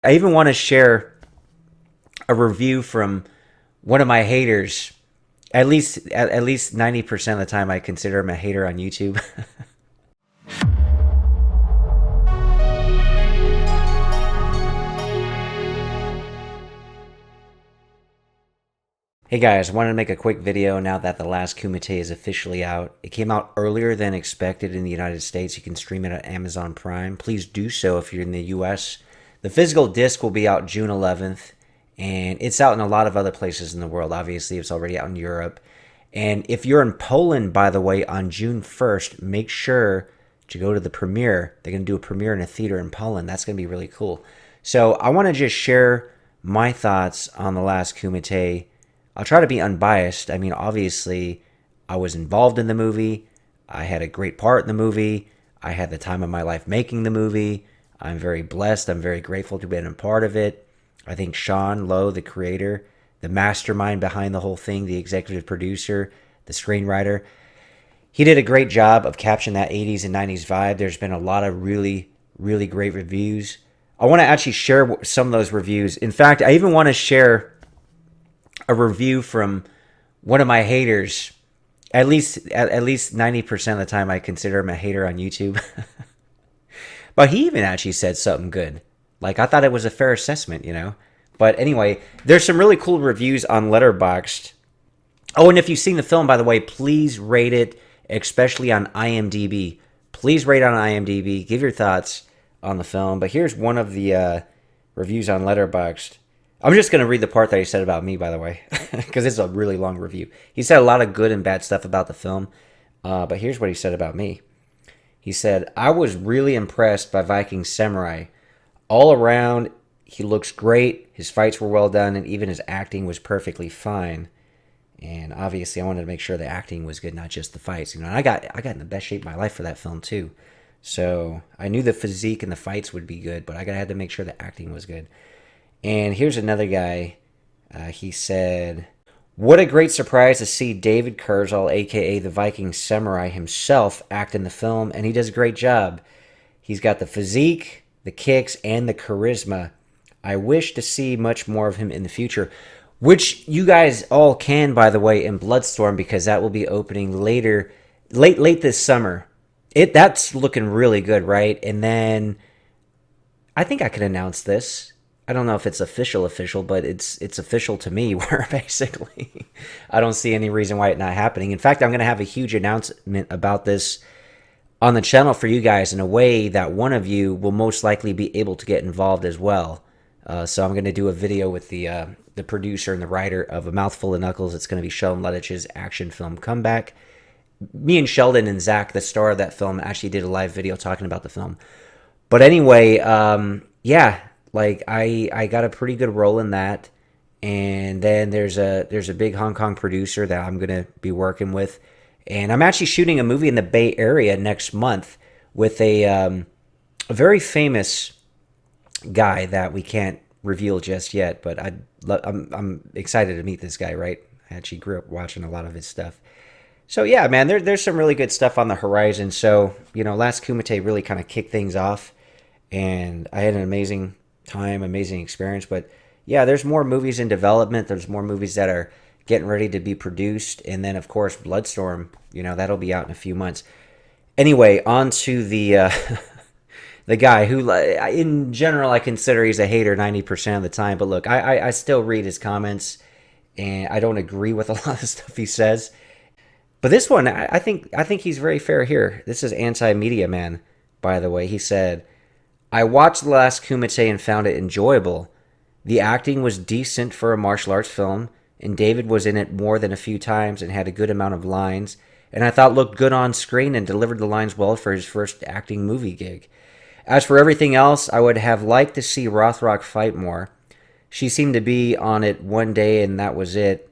I even want to share a review from one of my haters. At least 90% of the time, I consider him a hater on YouTube. Hey guys, I wanted to make a quick video now that The Last Kumite is officially out. It came out earlier than expected in the United States. You can stream it at Amazon Prime. Please do so if you're in the US. The physical disc will be out June 11th, and it's out in a lot of other places in the world. Obviously, it's already out in Europe. And if you're in Poland, by the way, on June 1st, make sure to go to the premiere. They're going to do a premiere in a theater in Poland. That's going to be really cool. So I want to just share my thoughts on The Last Kumite. I'll try to be unbiased. I mean, obviously, I was involved in the movie. I had a great part in the movie. I had the time of my life making the movie. I'm very blessed. I'm very grateful to have been a part of it. I think Sean Lowe, the creator, the mastermind behind the whole thing, the executive producer, the screenwriter, he did a great job of capturing that 80s and 90s vibe. There's been a lot of really, really great reviews. I want to actually share some of those reviews. In fact, I even want to share a review from one of my haters. At least 90% of the time, I consider him a hater on YouTube. But he even actually said something good. Like, I thought it was a fair assessment, you know? But anyway, there's some really cool reviews on Letterboxd. Oh, and if you've seen the film, by the way, please rate it, especially on IMDb. Please rate on IMDb. Give your thoughts on the film. But here's one of the reviews on Letterboxd. I'm just going to read the part that he said about me, by the way, because it's a really long review. He said a lot of good and bad stuff about the film, but here's what he said about me. He said, I was really impressed by Viking Samurai. All around, he looks great, his fights were well done, and even his acting was perfectly fine. And obviously, I wanted to make sure the acting was good, not just the fights. You know, I got in the best shape of my life for that film, too. So I knew the physique and the fights would be good, but I had to make sure the acting was good. And here's another guy. He said, what a great surprise to see David Kurzel, a.k.a. the Viking Samurai himself, act in the film, and he does a great job. He's got the physique, the kicks, and the charisma. I wish to see much more of him in the future, which you guys all can, by the way, in Bloodstorm, because that will be opening later, late this summer. That's looking really good, right? And then I think I could announce this. I don't know if it's official, but it's official to me, where basically I don't see any reason why it's not happening. In fact, I'm going to have a huge announcement about this on the channel for you guys in a way that one of you will most likely be able to get involved as well. So I'm going to do a video with the producer and the writer of A Mouthful of Knuckles. It's going to be Sheldon Lettich's action film Comeback. Me and Sheldon and Zach, the star of that film, actually did a live video talking about the film. But anyway, yeah. Like, I got a pretty good role in that, and then there's a big Hong Kong producer that I'm gonna be working with, and I'm actually shooting a movie in the Bay Area next month with a very famous guy that we can't reveal just yet, but I'm excited to meet this guy. Right, I actually grew up watching a lot of his stuff. So yeah, man, there's some really good stuff on the horizon. So, you know, Last Kumite really kind of kicked things off, and I had an amazing time, amazing experience. But yeah, there's more movies in development. There's more movies that are getting ready to be produced, and then of course Bloodstorm, you know, that'll be out in a few months. Anyway, on to the the guy who, in general, I consider he's a hater 90% of the time. But look, I still read his comments, and I don't agree with a lot of the stuff he says. But this one, I think he's very fair here. This is Anti-Media Man, by the way. He said, I watched The Last Kumite and found it enjoyable. The acting was decent for a martial arts film, and David was in it more than a few times and had a good amount of lines, and I thought looked good on screen and delivered the lines well for his first acting movie gig. As for everything else, I would have liked to see Rothrock fight more. She seemed to be on it one day and that was it.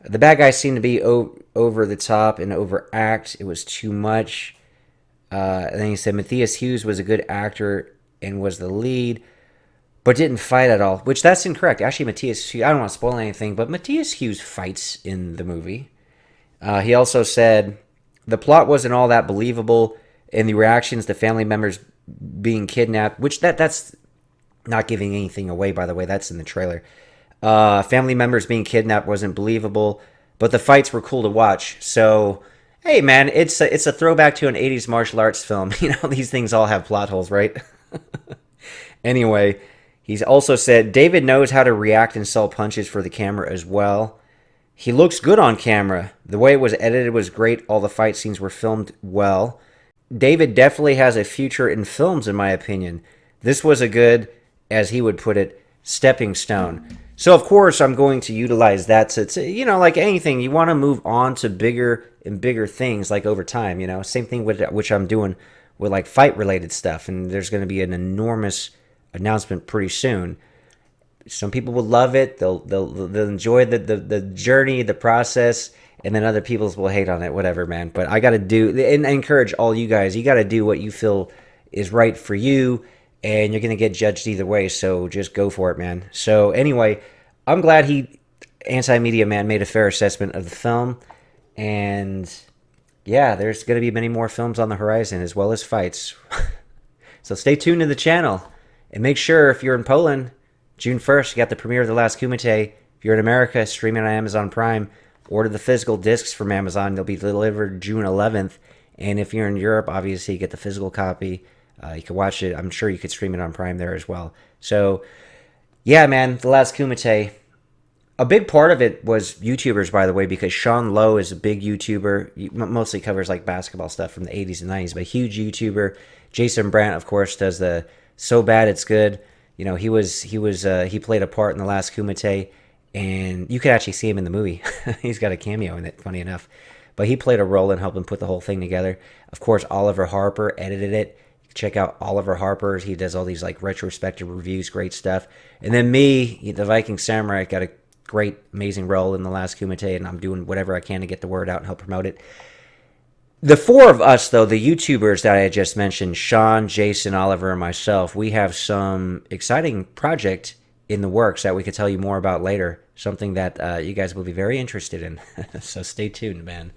The bad guy seemed to be over the top and overact. It was too much. And then he said Matthias Hughes was a good actor and was the lead, but didn't fight at all, which that's incorrect. Actually, Matthias Hughes, I don't want to spoil anything, but Matthias Hughes fights in the movie. He also said the plot wasn't all that believable, and the reactions to family members being kidnapped, which that's Not giving anything away, by the way. That's in the trailer. Family members being kidnapped wasn't believable, but the fights were cool to watch. So, hey, man, it's a throwback to an '80s martial arts film. You know, these things all have plot holes, right? Anyway, he's also said David knows how to react and sell punches for the camera as well. He looks good on camera. The way it was edited was great. All the fight scenes were filmed well. David definitely has a future in films, in my opinion. This was a good, as he would put it, stepping stone. So, of course, I'm going to utilize that you know, like anything, you want to move on to bigger and bigger things, like over time, you know. Same thing with which I'm doing with like fight related stuff. And there's going to be an enormous announcement pretty soon. Some people will love it. They'll enjoy the journey, the process, and then other people will hate on it. Whatever, man. But I got to do, and I encourage all you guys. You got to do what you feel is right for you, and you're gonna get judged either way. So just go for it, man. So anyway, I'm glad Anti-Media Man, made a fair assessment of the film, and yeah, there's gonna be many more films on the horizon as well as fights. So stay tuned to the channel, and make sure if you're in Poland, June 1st, you got the premiere of The Last Kumite. If you're in America, streaming on Amazon Prime, order the physical discs from Amazon. They'll be delivered June 11th. And if you're in Europe, obviously, you get the physical copy. You can watch it. I'm sure you could stream it on Prime there as well. So, yeah, man, The Last Kumite. A big part of it was YouTubers, by the way, because Sean Lowe is a big YouTuber. He mostly covers like basketball stuff from the 80s and 90s, but a huge YouTuber. Jason Brandt, of course, does the So Bad It's Good. You know, he played a part in The Last Kumite, and you could actually see him in the movie. He's got a cameo in it, funny enough. But he played a role in helping put the whole thing together. Of course, Oliver Harper edited it. Check out Oliver Harper. He does all these like retrospective reviews, great stuff. And then me, the Viking Samurai, got a great, amazing role in The Last Kumite, and I'm doing whatever I can to get the word out and help promote it. The four of us, though, the YouTubers that I had just mentioned, Sean, Jason, Oliver, and myself, we have some exciting project in the works that we could tell you more about later. Something that you guys will be very interested in. So stay tuned, man.